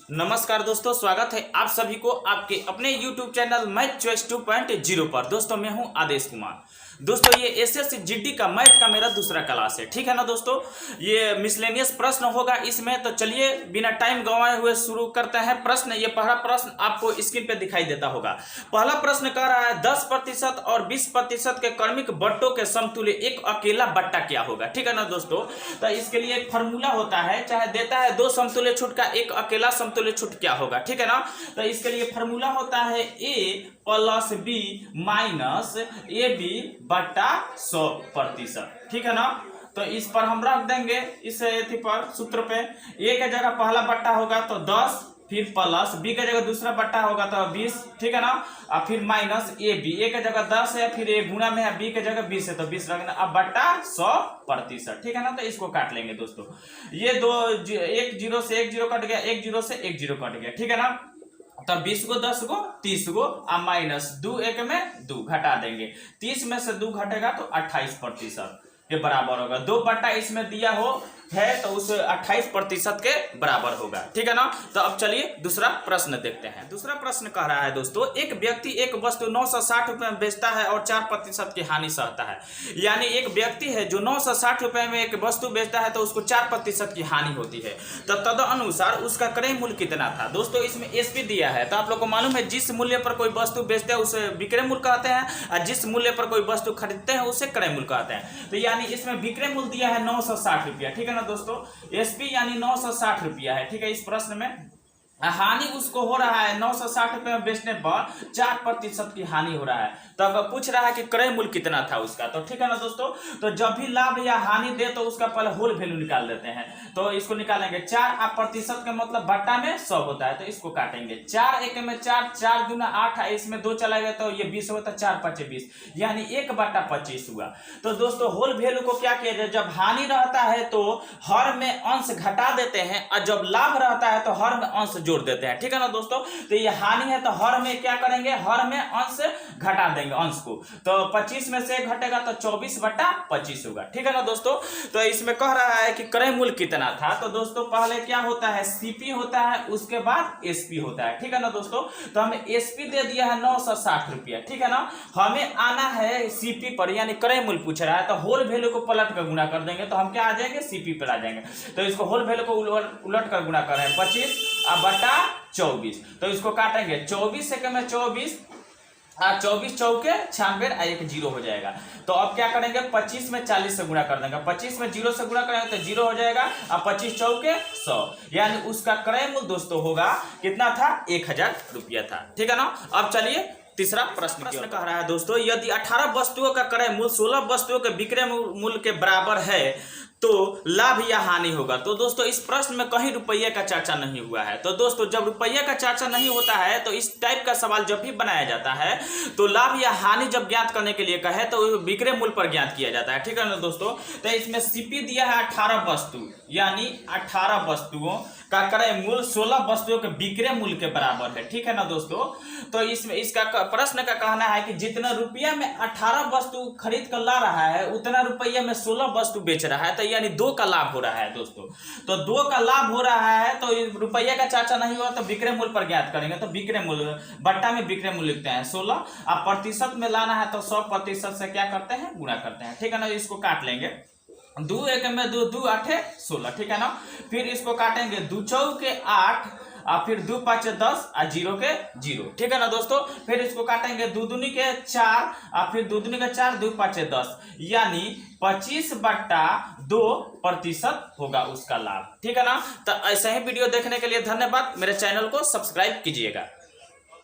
नमस्कार दोस्तों, स्वागत है आप सभी को आपके अपने YouTube चैनल मैथ चॉइस 2.0 पर। दोस्तों मैं हूं आदेश कुमार। दोस्तों ये एसएससी जीडी का मैथ का मेरा दूसरा क्लास है, ठीक है ना दोस्तों। ये मिसलेनियस प्रश्न होगा इसमें, तो चलिए बिना टाइम गंवाए हुए शुरू करते हैं प्रश्न। ये पहला प्रश्न आपको स्क्रीन पे दिखाई देता होगा। पहला प्रश्न कह रहा है 10% और 20% के क्रमिक बट्टों के समतुल्य एक अकेला बट्टा क्या होगा, ठीक है ना दोस्तों। तो इसके लिए एक फॉर्मूला होता है, चाहे देता है दो समतुल्य छूट का एक अकेला समतुल्य छूट क्या होगा, ठीक है ना। तो इसके लिए फॉर्मूला होता है a plus b minus a b बटा 100%, ठीक है ना। तो इस पर हम रख देंगे इस एथी पर सूत्र पे। ए के जगह पहला बट्टा होगा तो 10, फिर प्लस बी के जगह दूसरा बट्टा होगा तो 20, ठीक है ना। और फिर माइनस ए बी, ए के जगह 10 है, फिर ए गुणा में है, बी के जगह 20 है तो 20 रखना, अब बट्टा 100%, ठीक है ना। तो इसको काट लेंगे दोस्तों। ये दो एक जीरो से एक जीरो कट गया, एक जीरो से एक जीरो कट गया, ठीक है ना। तब 20 गो 10 गो 30 गो और माइनस 2 एक में 2 घटा देंगे। 30 में से 2 घटेगा तो 28% के बराबर होगा। 2 बट्टा इसमें दिया हो है तो उस 28% के बराबर होगा, ठीक है ना। तो अब चलिए दूसरा प्रश्न देखते हैं। दूसरा प्रश्न कह रहा है दोस्तों, एक व्यक्ति एक वस्तु 960 रुपए में बेचता है और 4% की हानि सहता है। यानी एक व्यक्ति है जो 960 रुपए में एक वस्तु बेचता है तो उसको 4% की हानि होती है। तो तदनुसार उसका क्रय मूल्य कितना था। दोस्तों इसमें एसपी दिया है, तो आप लोग को मालूम है जिस मूल्य पर कोई वस्तु बेचते हैं उसे विक्रय मूल्य कहते हैं, और जिस मूल्य पर कोई वस्तु खरीदते हैं उसे क्रय मूल्य कहते हैं। तो यानी इसमें विक्रय मूल्य दिया है 960 रुपया, ठीक है ना दोस्तों। एसपी यानी 960 रुपया है, ठीक है। इस प्रश्न में हानि उसको हो रहा है 960 रुपए में बेचने पर 4% की हानि हो रहा है। तो अब पूछ रहा है कि क्रय मूल्य कितना था उसका, तो ठीक है ना दोस्तों। तो जब भी लाभ या हानि दे तो उसका पहले होल वैल्यू निकाल देते हैं। तो इसको निकालेंगे 4% का मतलब बट्टा में 100 होता है, तो इसको काटेंगे। 4 एक में 4, 4 दूना 8 है, इसमें 2 चला गया तो ये 20 होता है, 4 5 20 यानी 1/25 हुआ। तो दोस्तों होल वैल्यू को क्या किया जाए, जब हानि रहता है तो हर में अंश घटा देते हैं, और जब लाभ रहता है तो हर में अंश जोड़ देते हैं, ठीक है ना दोस्तों। तो ये हानि है तो हर में क्या करेंगे, हर में अंश घटा देंगे अंश को। तो 25 में से घटेगा तो 24/25 होगा, ठीक है ना दोस्तों। तो इसमें कह रहा है कि क्रय मूल्य कितना था। तो दोस्तों पहले क्या होता है, सीपी होता है, उसके बाद एसपी होता है, ठीक है ना दोस्तों। तो हमें एसपी दे दिया है 960 रुपया, ठीक है ना। हमें आना है सीपी पर, यानी क्रय मूल्य पूछ रहा है, तो होल वैल्यू को पलट कर गुणा कर देंगे तो हम क्या आ जाएंगे, सीपी पर आ जाएंगे। तो इसको होल वैल्यू को उलट कर गुणा कर रहे हैं, 25 बटा 24। तो इसको काटेंगे 24 से में 24, 24 चौके 96 एक जीरो हो जाएगा। तो अब क्या करेंगे, 25 में 40 से गुणा कर देंगे, 25 में 0 से गुणा करेंगे तो 0 हो जाएगा, और 25 चौके 100 यानी उसका क्रय मूल्य दोस्तों होगा कितना था, 1000 रुपया था, ठीक है ना। अब चलिए तीसरा प्रश्न कह रहा है दोस्तों, यदि 18 वस्तुओं का क्रय मूल्य 16 वस्तुओं के विक्रय मूल्य के बराबर है तो लाभ या हानि होगा। तो दोस्तों इस प्रश्न में कहीं रुपये का चर्चा नहीं हुआ है। तो दोस्तों जब रुपये का चर्चा नहीं होता है तो इस टाइप का सवाल जब भी बनाया जाता है तो लाभ या हानि जब ज्ञात करने के लिए कहे तो विक्रय मूल्य पर ज्ञात किया जाता है, ठीक है ना दोस्तों। तो इसमें सीपी दिया है 18 वस्तु, यानी 18 वस्तुओं का क्रय मूल्य 16 वस्तुओं के विक्रय मूल्य के बराबर है, ठीक है ना दोस्तों। तो इसमें इसका प्रश्न का कहना है कि जितना रुपया में 18 वस्तु खरीद कर ला रहा है उतना रुपया में 16 वस्तु बेच रहा है, तो यानी 2 का लाभ हो रहा है दोस्तों। तो 2 का लाभ हो रहा है तो रुपया का चर्चा नहीं हुआ तो विक्रय मूल्य पर ज्ञात करेंगे। तो विक्रय मूल्य बट्टा में विक्रय मूल्य लिखते हैं 16, अब प्रतिशत में लाना है तो 100% से क्या करते हैं, गुणा करते हैं, ठीक है ना। इसको काट लेंगे, 2 एक में 2, 2 8 16, ठीक है ना। फिर इसको काटेंगे 2 चौके 8, और फिर 2 5 10 और 0 के 0, ठीक है ना दोस्तों। फिर इसको काटेंगे 2 दूनी के 4, और फिर 2 दूनी के 4, 2 5 10 यानी 25/2% होगा उसका लाभ, ठीक है ना। तो ऐसे ही वीडियो देखने के लिए धन्यवाद। मेरे चैनल को सब्सक्राइब कीजिएगा।